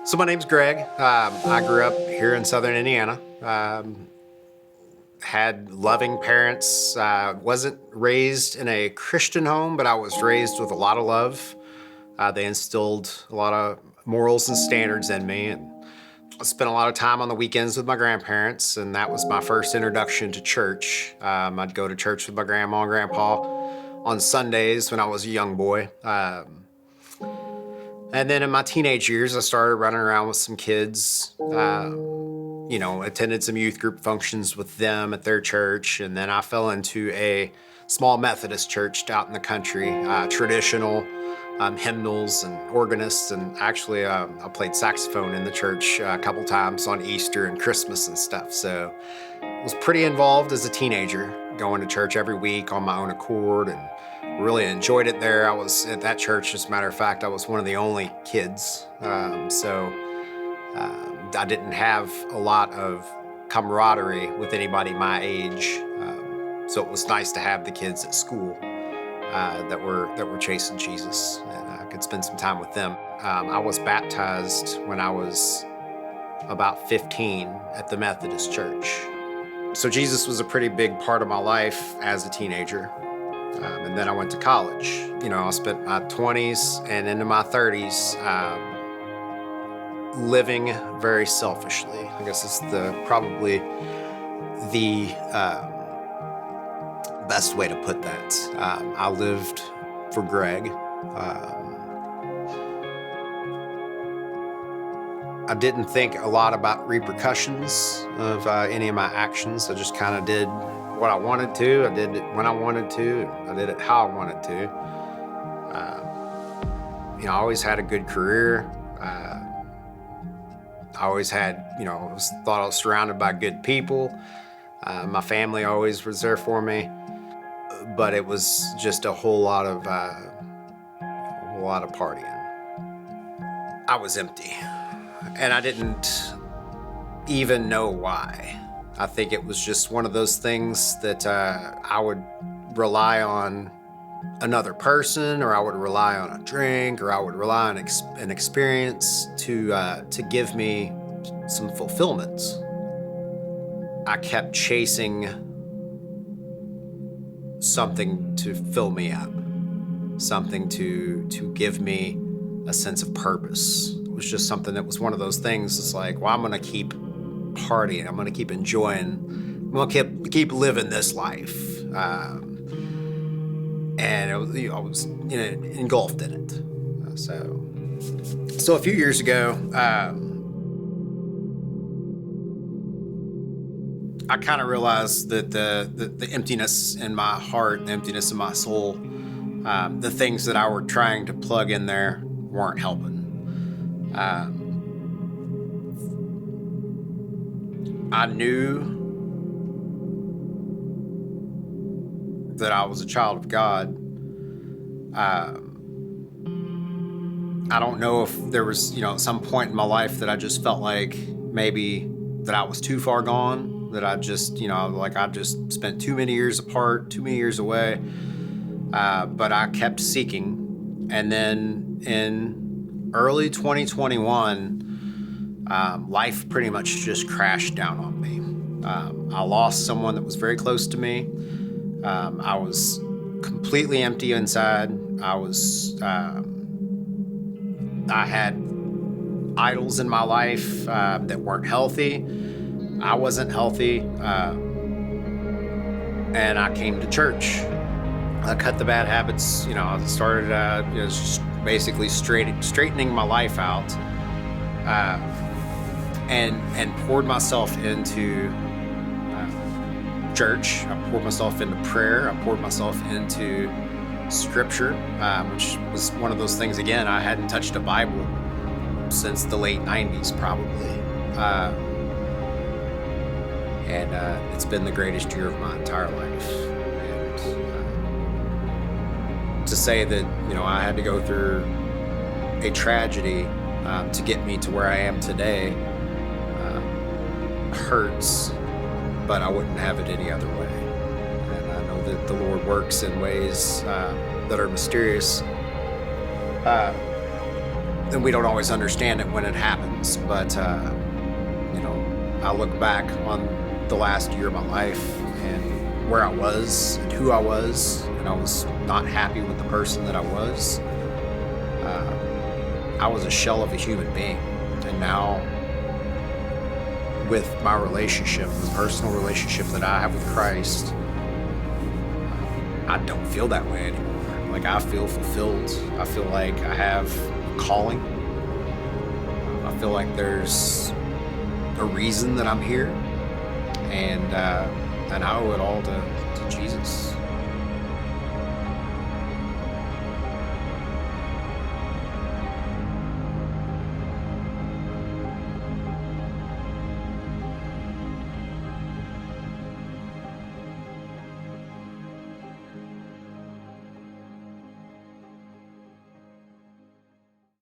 So my name's Greg. I grew up here in Southern Indiana. Had loving parents. Wasn't raised in a Christian home, but I was raised with a lot of love. They instilled a lot of morals and standards in me, and I spent a lot of time on the weekends with my grandparents, and that was my first introduction to church. I'd go to church with my grandma and grandpa on Sundays when I was a young boy. And then in my teenage years, I started running around with some kids, attended some youth group functions with them at their church. And then I fell into a small Methodist church out in the country, traditional hymnals and organists. And actually, I played saxophone in the church a couple times on Easter and Christmas and stuff. So I was pretty involved as a teenager, going to church every week on my own accord and really enjoyed it there. I was at that church, as a matter of fact, I was one of the only kids. I didn't have a lot of camaraderie with anybody my age. So it was nice to have the kids at school that were chasing Jesus, and I could spend some time with them. I was baptized when I was about 15 at the Methodist church. So Jesus was a pretty big part of my life as a teenager. And then I went to college. I spent my 20s and into my 30s living very selfishly. I guess it's probably the best way to put that. I lived for Greg. I didn't think a lot about repercussions of any of my actions. I just kind of did what I wanted to. I did it when I wanted to. I did it how I wanted to. I always had a good career. I always had, thought I was surrounded by good people. My family always was there for me. But it was just a whole lot of partying. I was empty, and I didn't even know why. I think it was just one of those things that I would rely on another person, or I would rely on a drink, or I would rely on an experience to give me some fulfillment. I kept chasing something to fill me up, something to give me a sense of purpose. It was just something that was one of those things. It's like, well, I'm gonna keep partying. I'm gonna keep enjoying. I'm gonna keep living this life, and I was engulfed in it. So a few years ago, I kind of realized that the emptiness in my heart, the emptiness in my soul, the things that I were trying to plug in there weren't helping. I knew that I was a child of God. I don't know if there was, at some point in my life that I just felt like maybe that I was too far gone, that I just, I just spent too many years apart, too many years away. But I kept seeking. And then in early 2021, life pretty much just crashed down on me. I lost someone that was very close to me. I was completely empty inside. I had idols in my life that weren't healthy. I wasn't healthy. And I came to church. I cut the bad habits. I started just basically straightening my life out. And poured myself into church. I poured myself into prayer. I poured myself into scripture, which was one of those things, again, I hadn't touched a Bible since the late 90s, probably. And it's been the greatest year of my entire life. And to say that, I had to go through a tragedy to get me to where I am today hurts, but I wouldn't have it any other way. And I know that the Lord works in ways that are mysterious. and we don't always understand it when it happens. But I look back on the last year of my life and where I was and who I was, and I was not happy with the person that I was. I was a shell of a human being, and now with my relationship, the personal relationship that I have with Christ, I don't feel that way anymore. Like, I feel fulfilled. I feel like I have a calling. I feel like there's a reason that I'm here, and I owe it all to Jesus.